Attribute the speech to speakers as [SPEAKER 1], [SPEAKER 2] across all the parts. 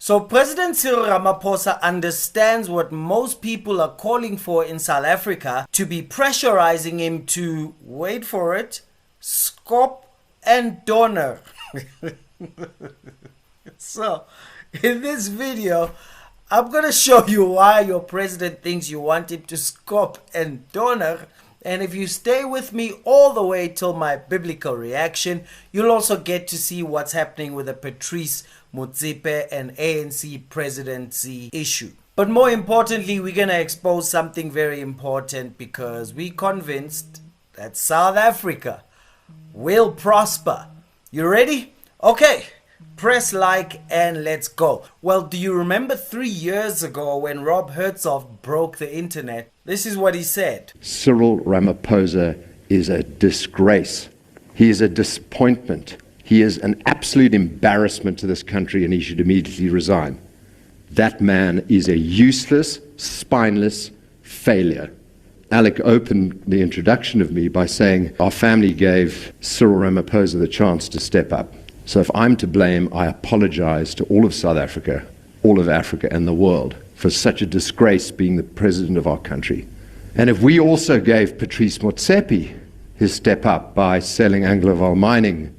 [SPEAKER 1] So President Cyril Ramaphosa understands what most people are calling for in South Africa to be pressurizing him to, wait for it, SKOP and DONNER. So, in this video, I'm going to show you why your president thinks you want him to SKOP and DONNER. And if you stay with me all the way till my biblical reaction, you'll also get to see what's happening with the Patrice Motsepe and ANC presidency issue. But more importantly, we're going to expose something very important because we're convinced that South Africa will prosper. You ready? Okay. Press like and let's go. Well, do you remember 3 years ago when Rob Hersov broke the internet? This is what he said.
[SPEAKER 2] Cyril Ramaphosa is a disgrace. He is a disappointment. He is an absolute embarrassment to this country and he should immediately resign. That man is a useless, spineless failure. Alec opened the introduction of me by saying our family gave Cyril Ramaphosa the chance to step up. So if I'm to blame, I apologize to all of South Africa, all of Africa and the world for such a disgrace being the president of our country. And if we also gave Patrice Motsepe his step up by selling Angloval mining,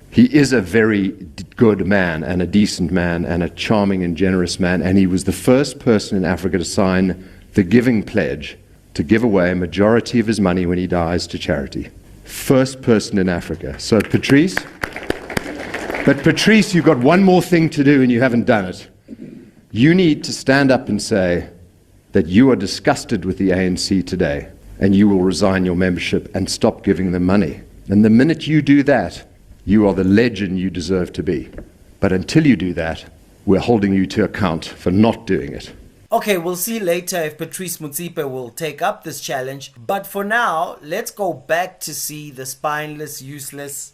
[SPEAKER 2] he is a very good man and a decent man and a charming and generous man. And he was the first person in Africa to sign the Giving Pledge to give away a majority of his money when he dies to charity. First person in Africa. So Patrice, you've got one more thing to do and you haven't done it. You need to stand up and say that you are disgusted with the ANC today and you will resign your membership and stop giving them money. And the minute you do that, you are the legend you deserve to be. But until you do that, we're holding you to account for not doing it.
[SPEAKER 1] Okay, we'll see later if Patrice Motsepe will take up this challenge. But for now, let's go back to see the spineless, useless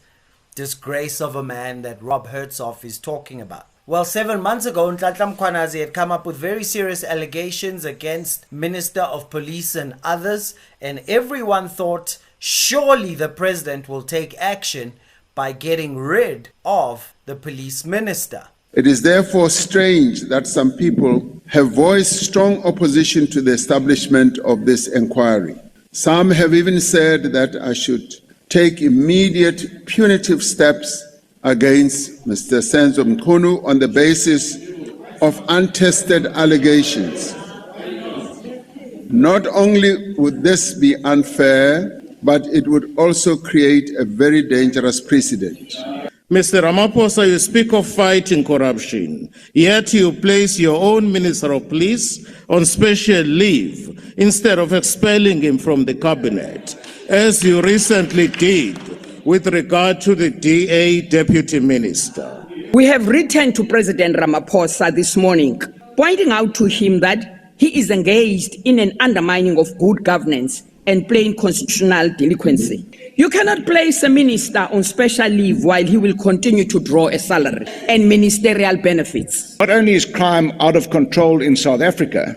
[SPEAKER 1] disgrace of a man that Rob Hersov is talking about. Well, 7 months ago, Nhlanhla Mkhwanazi had come up with very serious allegations against Minister of Police and others, and everyone thought surely the president will take action by getting rid of the police minister.
[SPEAKER 3] It is therefore strange that some people have voiced strong opposition to the establishment of this inquiry. Some have even said that I should take immediate punitive steps against Mr. Senzo Mchunu on the basis of untested allegations. Not only would this be unfair, but it would also create a very dangerous precedent.
[SPEAKER 4] Mr. Ramaphosa, you speak of fighting corruption, yet you place your own Minister of Police on special leave instead of expelling him from the cabinet, as you recently did with regard to the DA Deputy Minister.
[SPEAKER 5] We have written to President Ramaphosa this morning, pointing out to him that he is engaged in an undermining of good governance and plain constitutional delinquency. You cannot place a minister on special leave while he will continue to draw a salary and ministerial benefits.
[SPEAKER 6] Not only is crime out of control in South Africa,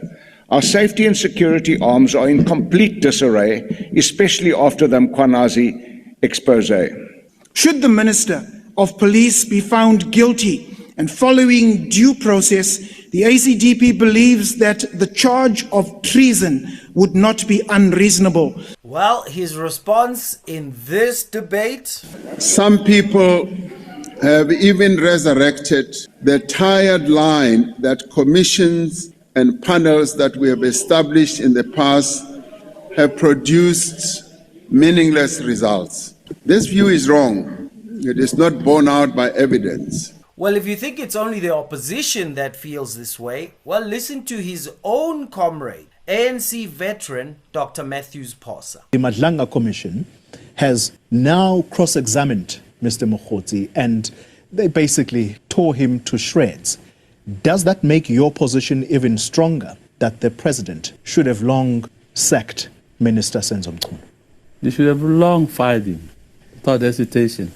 [SPEAKER 6] our safety and security arms are in complete disarray, especially after the Mkhwanazi expose.
[SPEAKER 7] Should the Minister of Police be found guilty and following due process, the ACDP believes that the charge of treason would not be unreasonable.
[SPEAKER 1] Well, his response in this debate.
[SPEAKER 3] Some people have even resurrected the tired line that commissions and panels that we have established in the past have produced meaningless results. This view is wrong. It is not borne out by evidence.
[SPEAKER 1] Well, if you think it's only the opposition that feels this way, well, listen to his own comrade, ANC veteran Dr. Matthews Phosa.
[SPEAKER 8] The Madlanga Commission has now cross-examined Mr. Mokgotsi and they basically tore him to shreds. Does that make your position even stronger that the president should have long sacked Minister Senzo Mchunu?
[SPEAKER 9] They should have long fired him without hesitation.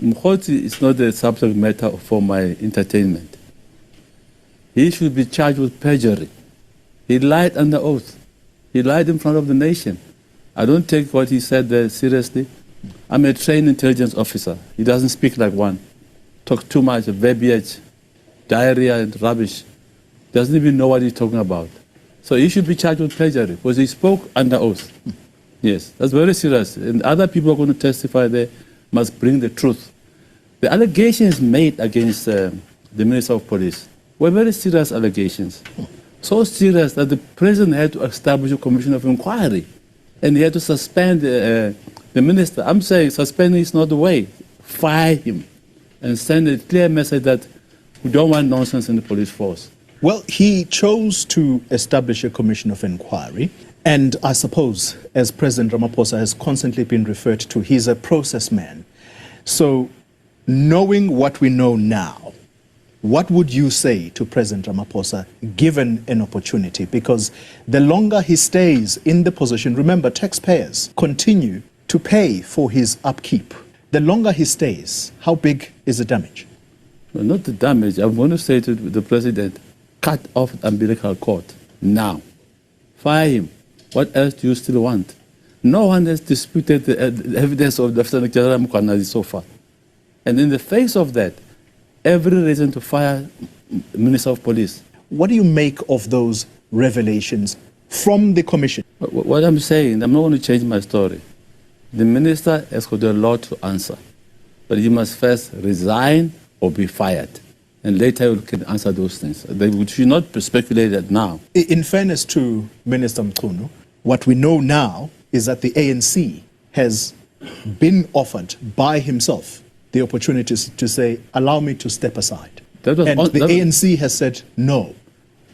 [SPEAKER 9] Mokgotsi is not a subject matter for my entertainment. He should be charged with perjury. He lied under oath. He lied in front of the nation. I don't take what he said there seriously. I'm a trained intelligence officer. He doesn't speak like one. Talk too much, verbiage. diarrhea and rubbish. Doesn't even know what he's talking about. So he should be charged with perjury because he spoke under oath. Yes, that's very serious. And other people are going to testify there must bring the truth. The allegations made against the Minister of Police were very serious allegations. So serious that the President had to establish a commission of inquiry. And he had to suspend the minister. I'm saying suspending is not the way. Fire him and send a clear message that we don't want nonsense in the police force.
[SPEAKER 8] Well, he chose to establish a commission of inquiry. And I suppose, as President Ramaphosa has constantly been referred to, he's a process man. So, knowing what we know now, what would you say to President Ramaphosa given an opportunity? Because the longer he stays in the position, remember, taxpayers continue to pay for his upkeep. The longer he stays, how big is the damage?
[SPEAKER 9] Well, not the damage. I'm going to say to the President, cut off the umbilical cord now. Fire him. What else do you still want? No one has disputed the evidence of Lieutenant General Mchunu so far. And in the face of that, every reason to fire Minister of Police.
[SPEAKER 8] What do you make of those revelations from the commission?
[SPEAKER 9] What I'm saying, I'm not going to change my story. The minister has got a lot to answer. But he must first resign or be fired. And later he can answer those things. They should not speculate that now.
[SPEAKER 8] In fairness to Minister Mchunu, what we know now is that the ANC has been offered by himself the opportunity to say, allow me to step aside. And the ANC has said no.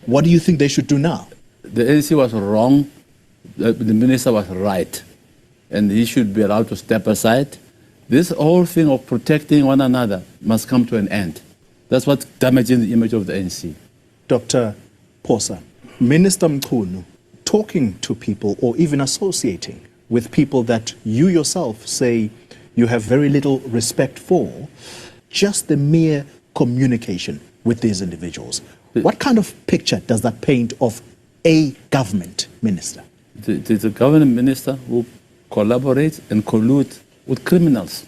[SPEAKER 8] What do you think they should do now?
[SPEAKER 9] The ANC was wrong. The minister was right. And he should be allowed to step aside. This whole thing of protecting one another must come to an end. That's what's damaging the image of the ANC.
[SPEAKER 8] Dr. Phosa, Minister Mchunu, talking to people or even associating with people that you yourself say you have very little respect for, just the mere communication with these individuals. What kind of picture does that paint of a government minister?
[SPEAKER 9] It's a government minister who collaborates and colludes with criminals.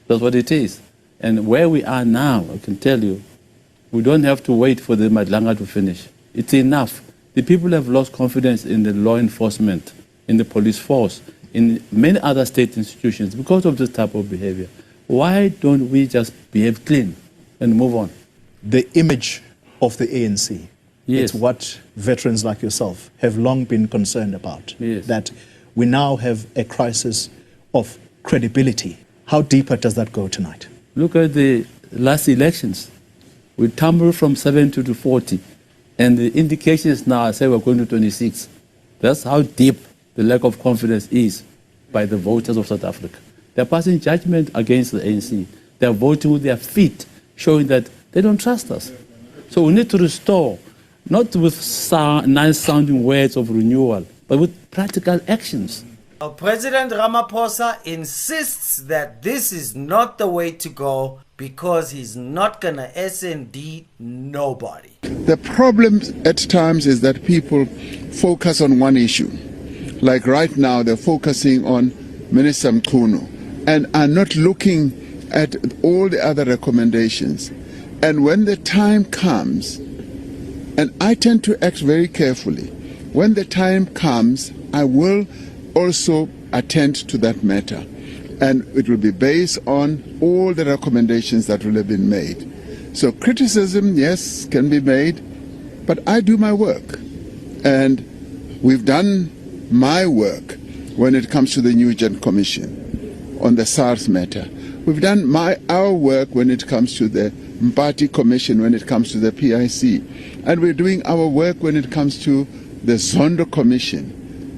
[SPEAKER 9] That's what it is. And where we are now, I can tell you, we don't have to wait for the Madlanga to finish. It's enough. The people have lost confidence in the law enforcement, in the police force, in many other state institutions because of this type of behavior. Why don't we just behave clean and move on?
[SPEAKER 8] The image of the ANC,
[SPEAKER 9] yes.
[SPEAKER 8] It's what veterans like yourself have long been concerned about,
[SPEAKER 9] yes.
[SPEAKER 8] That we now have a crisis of credibility. How deeper does that go tonight?
[SPEAKER 9] Look at the last elections. We tumbled from 70 to 40, and the indications now say we're going to 26. That's how deep the lack of confidence is by the voters of South Africa. They're passing judgment against the ANC. They're voting with their feet, showing that they don't trust us. So we need to restore, not with nice-sounding words of renewal, but with practical actions.
[SPEAKER 1] President Ramaphosa insists that this is not the way to go because he's not going to SND nobody.
[SPEAKER 3] The problem at times is that people focus on one issue. Like right now, they're focusing on Minister Mchunu and are not looking at all the other recommendations. And when the time comes, and I tend to act very carefully, when the time comes, I will also attend to that matter. And it will be based on all the recommendations that will have been made. So criticism, yes, can be made, but I do my work. And we've done my work when it comes to the New Gen Commission on the SARS matter. We've done our work when it comes to the Mpati Commission, when it comes to the PIC. And we're doing our work when it comes to the Zondo Commission.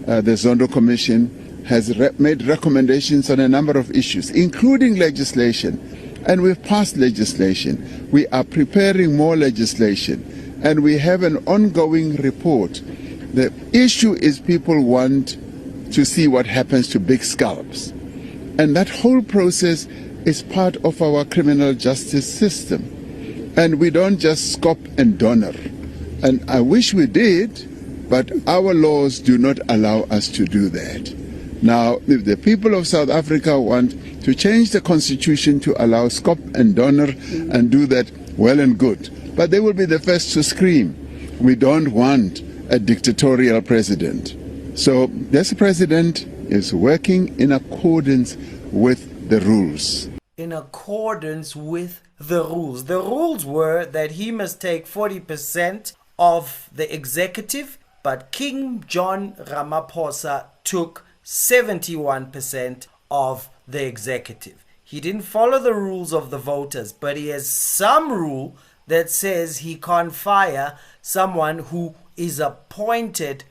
[SPEAKER 3] The Zondo Commission has made recommendations on a number of issues, including legislation. And we've passed legislation. We are preparing more legislation. And we have an ongoing report. The issue is people want to see what happens to big scalps. And that whole process is part of our criminal justice system. And we don't just SKOP and DONNER. And I wish we did, but our laws do not allow us to do that. Now, if the people of South Africa want to change the constitution to allow SKOP and DONNER and do that, well and good. but they will be the first to scream. We don't want a dictatorial president. So this president is working in accordance with the rules.
[SPEAKER 1] In accordance with the rules. The rules were that he must take 40% of the executive, but King John Ramaphosa took 71% of the executive. He didn't follow the rules of the voters, but he has some rule that says he can't fire someone who is appointed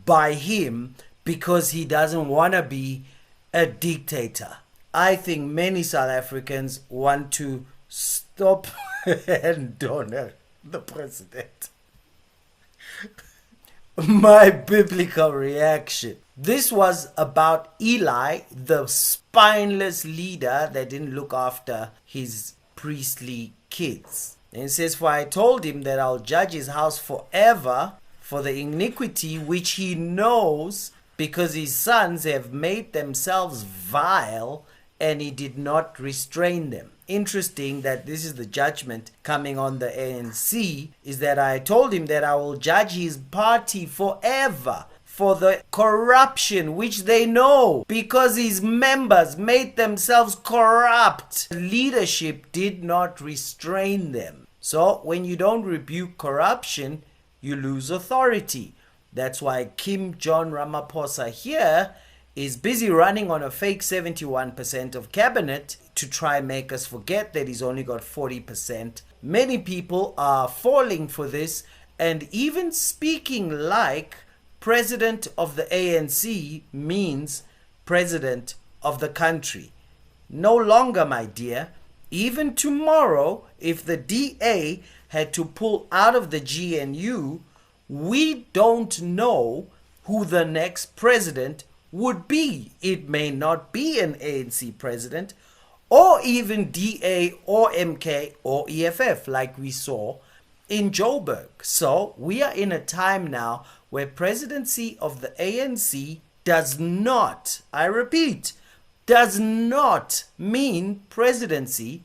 [SPEAKER 1] by him because he doesn't want to be a dictator. I think many South Africans want to stop and DONNER the president. My biblical reaction. This was about Eli, the spineless leader that didn't look after his priestly kids. And it says, for I told him that I'll judge his house forever for the iniquity which he knows, because his sons have made themselves vile, and he did not restrain them. Interesting that this is the judgment coming on the ANC, is that I told him that I will judge his party forever for the corruption which they know, because his members made themselves corrupt. Leadership did not restrain them. So when you don't rebuke corruption, you lose authority. That's why King John Ramaphosa here is busy running on a fake 71% of cabinet to try and make us forget that he's only got 40%. Many people are falling for this and even speaking like president of the ANC means president of the country. No longer, my dear. Even tomorrow, if the DA had to pull out of the GNU, we don't know who the next president would be. It may not be an ANC president, or even DA or MK or EFF like we saw in Joburg. So we are in a time now where presidency of the ANC does not, I repeat, does not mean presidency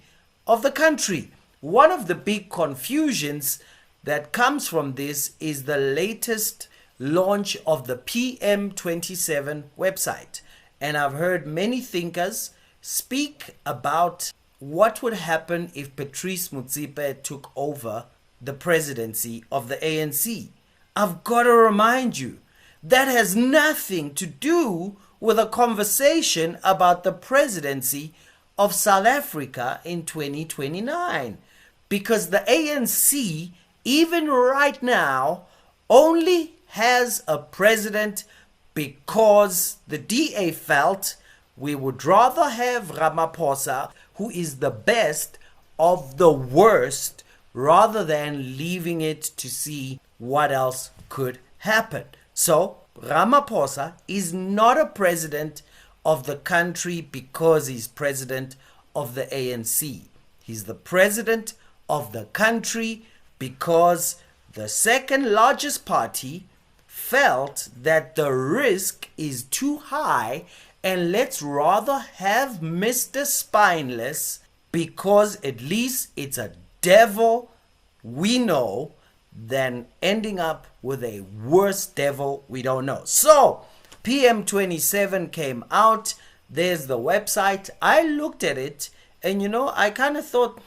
[SPEAKER 1] of the country. One of the big confusions that comes from this is the latest launch of the PM27 website. And I've heard many thinkers speak about what would happen if Patrice Motsepe took over the presidency of the ANC. I've got to remind you, that has nothing to do with a conversation about the presidency of South Africa in 2029. Because the ANC, even right now, only has a president because the DA felt we would rather have Ramaphosa, who is the best of the worst, rather than leaving it to see what else could happen. So Ramaphosa is not a president of the country because he's president of the ANC. He's the president of the country because the second largest party felt that the risk is too high, and let's rather have Mr. Spineless because at least it's a devil we know than ending up with a worse devil we don't know. So PM27 came out. There's the website. I looked at it and I kind of thought,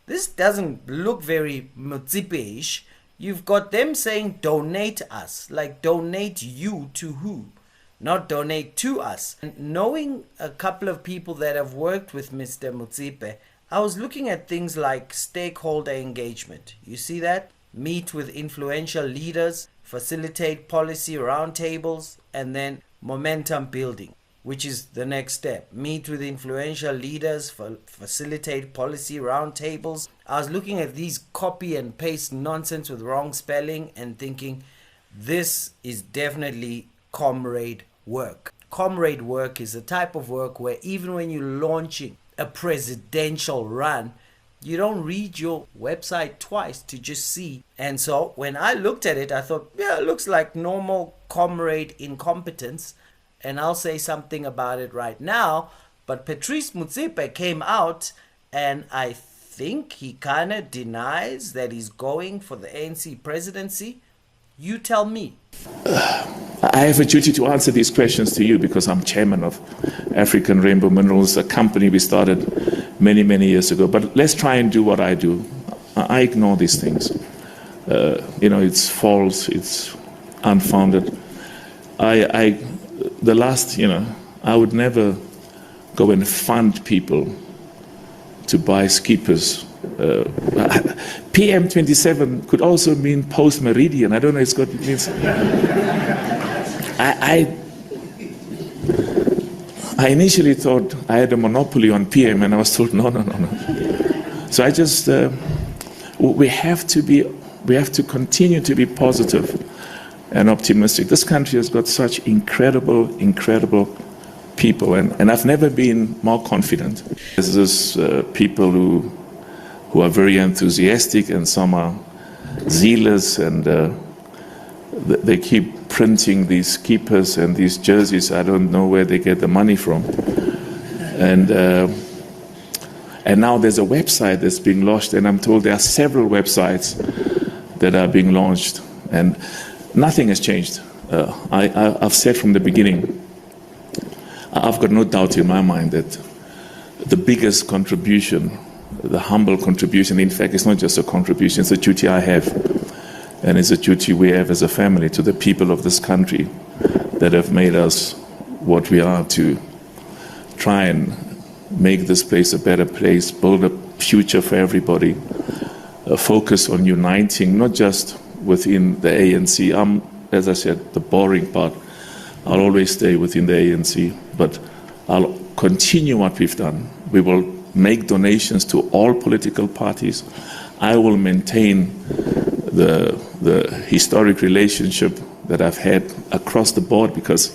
[SPEAKER 1] this doesn't look very Motsepe-ish. You've got them saying donate us, like donate you to who? Not donate to us. And knowing a couple of people that have worked with Mr. Motsepe, I was looking at things like stakeholder engagement. You see that? Meet with influential leaders, facilitate policy roundtables, and then momentum building, which is the next step. Meet with influential leaders, facilitate policy roundtables. I was looking at these copy and paste nonsense with wrong spelling and thinking, this is definitely comrade work. Comrade work is a type of work where even when you're launching a presidential run, you don't read your website twice to just see. And so when I looked at it, I thought, yeah, it looks like normal comrade incompetence. And I'll say something about it right now. But Patrice Motsepe came out, and I think he kind of denies that he's going for the ANC presidency? You tell me.
[SPEAKER 10] I have a duty to answer these questions to you because I'm chairman of African Rainbow Minerals, a company we started many, many years ago. But let's try and do what I do. I ignore these things. It's false, it's unfounded. I would never go and fund people to buy skippers. PM27 could also mean post-meridian. I don't know what it means. I initially thought I had a monopoly on PM, and I was told no. So I just we have to continue to be positive and optimistic. This country has got such incredible people, and I've never been more confident. There's this people who are very enthusiastic, and some are zealous, and they keep printing these keepers and these jerseys. I don't know where they get the money from. And now there's a website that's being launched, and I'm told there are several websites that are being launched, and nothing has changed. I've said from the beginning, I've got no doubt in my mind that the biggest contribution, the humble contribution, in fact, it's not just a contribution, it's a duty I have, and it's a duty we have as a family to the people of this country that have made us what we are, to try and make this place a better place, build a future for everybody, focus on uniting, not just within the ANC. As I said, the boring part, I'll always stay within the ANC, but I'll continue what we've done. We will make donations to all political parties. I will maintain the historic relationship that I've had across the board, because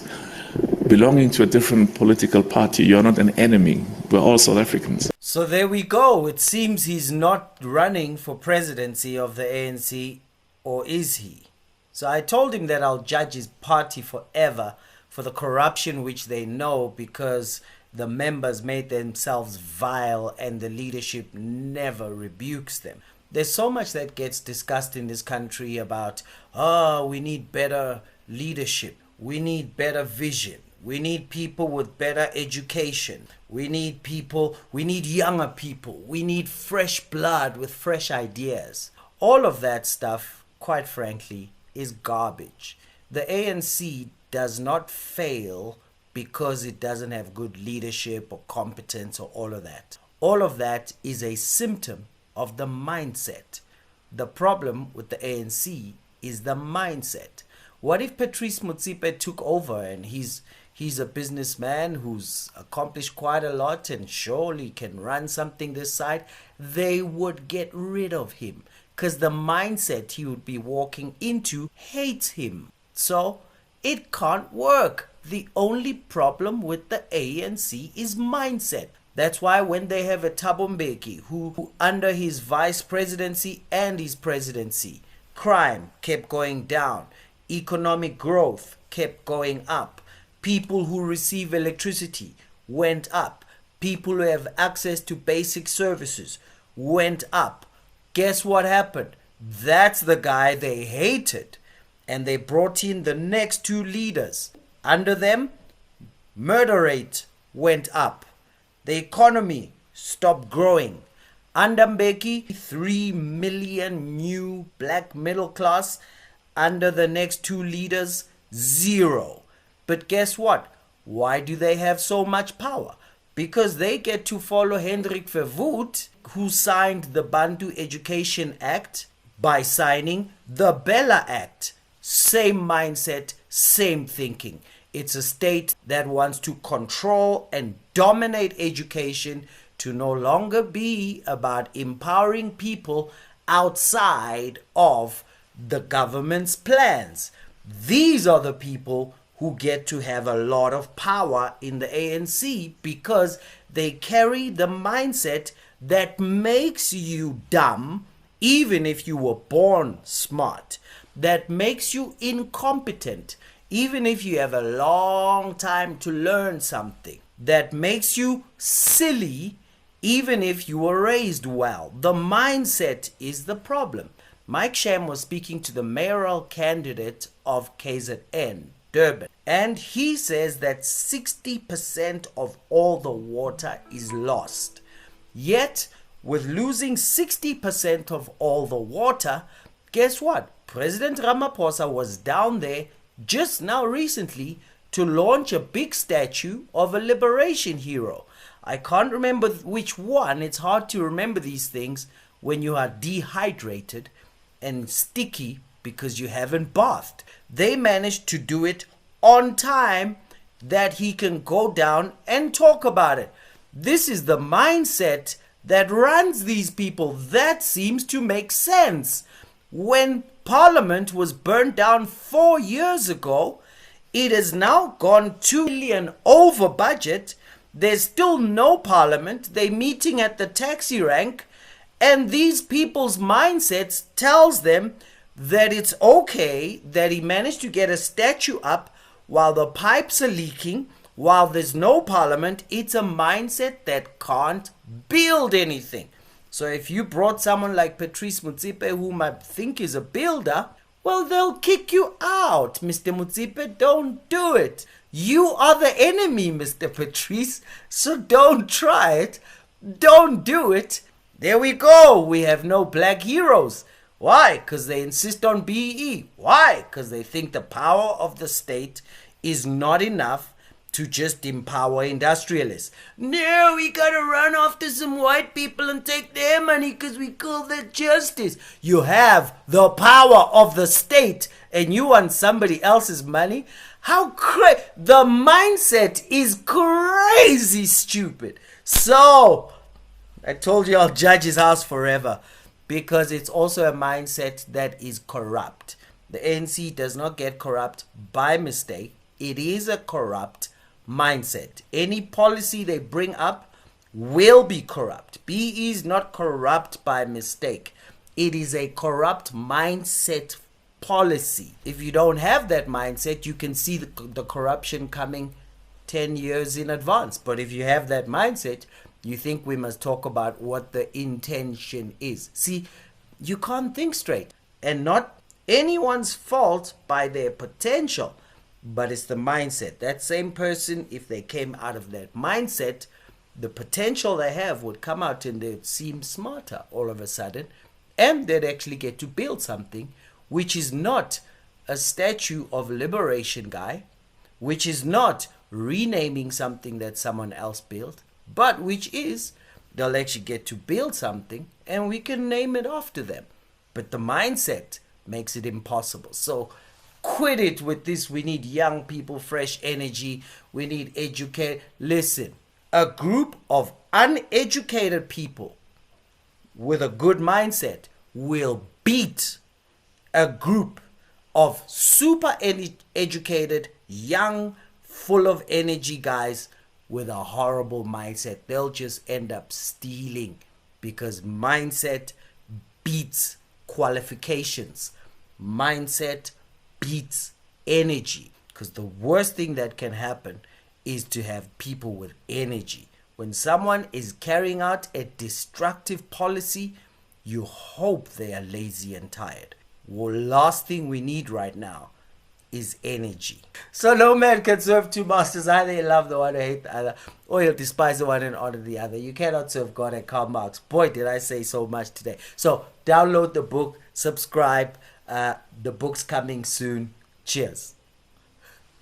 [SPEAKER 10] belonging to a different political party, you're not an enemy. We're all South Africans.
[SPEAKER 1] So there we go. It seems he's not running for presidency of the ANC, or is he? So I told him that I'll judge his party forever for the corruption which they know, because the members made themselves vile and the leadership never rebukes them. There's so much that gets discussed in this country about, we need better leadership, we need better vision, we need people with better education, we need younger people, we need fresh blood with fresh ideas. All of that stuff, quite frankly, is garbage. The ANC does not fail because it doesn't have good leadership or competence or all of that. All of that is a symptom of the mindset. The problem with the ANC is the mindset. What if Patrice Motsepe took over and he's a businessman who's accomplished quite a lot and surely can run something this side? They would get rid of him because the mindset he would be walking into hates him. So it can't work. The only problem with the ANC is mindset. That's why when they have a Thabo Mbeki who under his vice presidency and his presidency, crime kept going down, economic growth kept going up, people who receive electricity went up, people who have access to basic services went up. Guess what happened? That's the guy they hated. And they brought in the next two leaders. Under them, murder rate went up. The economy stopped growing. Under Mbeki, 3 million new black middle class. Under the next two leaders, 0. But guess what? Why do they have so much power? Because they get to follow Hendrik Verwoerd, who signed the Bantu Education Act by signing the Bella Act. Same mindset, same thinking. It's a state that wants to control and dominate education, to no longer be about empowering people outside of the government's plans. These are the people who get to have a lot of power in the ANC because they carry the mindset that makes you dumb even if you were born smart, that makes you incompetent even if you have a long time to learn something, that makes you silly even if you were raised well. The mindset is the problem. Mike Sham was speaking to the mayoral candidate of KZN, Durban, and he says that 60% of all the water is lost. Yet, with losing 60% of all the water, guess what? President Ramaphosa was down there just now recently to launch a big statue of a liberation hero. I can't remember which one. It's hard to remember these things when you are dehydrated and sticky because you haven't bathed. They managed to do it on time that he can go down and talk about it. This is the mindset that runs these people. That seems to make sense. When Parliament was burnt down 4 years ago, it has now gone 2 billion over budget. There's still no Parliament. They're meeting at the taxi rank. And these people's mindsets tells them that it's okay that he managed to get a statue up while the pipes are leaking, while there's no Parliament. It's a mindset that can't build anything. So if you brought someone like Patrice Motsepe, whom I think is a builder, well, they'll kick you out. Mr. Motsepe, don't do it. You are the enemy, Mr. Patrice, so don't try it. Don't do it. There we go. We have no black heroes. Why? Because they insist on BEE. Why? Because they think the power of the state is not enough to just empower industrialists. No, we gotta run after some white people and take their money because we call that justice. You have the power of the state and you want somebody else's money? How the mindset is crazy stupid. So I told you I'll judge his house forever because it's also a mindset that is corrupt. The ANC does not get corrupt by mistake. It is a corrupt mindset. Any policy they bring up will be corrupt. BE is not corrupt by mistake. It is a corrupt mindset policy. If you don't have that mindset, you can see the corruption coming 10 years in advance. But if you have that mindset, you think we must talk about what the intention is. See, you can't think straight. And not anyone's fault by their potential, but it's the mindset. That same person, if they came out of that mindset, the potential they have would come out and they'd seem smarter all of a sudden. And they'd actually get to build something which is not a statue of liberation guy, which is not renaming something that someone else built, but which is they'll actually get to build something and we can name it after them. But the mindset makes it impossible. So quit it with this. We need young people, fresh energy. We need educate. Listen, a group of uneducated people with a good mindset will beat a group of super educated, young, full of energy guys with a horrible mindset. They'll just end up stealing because mindset beats qualifications. Mindset beats energy, because the worst thing that can happen is to have people with energy. When someone is carrying out a destructive policy, you hope they are lazy and tired. Well, last thing we need right now is energy. So no man can serve two masters. Either you love the one or hate the other, or you'll despise the one and honor the other. You cannot serve God and Karl Marx. Boy, did I say so much today. So download the book, subscribe. The book's coming soon. Cheers.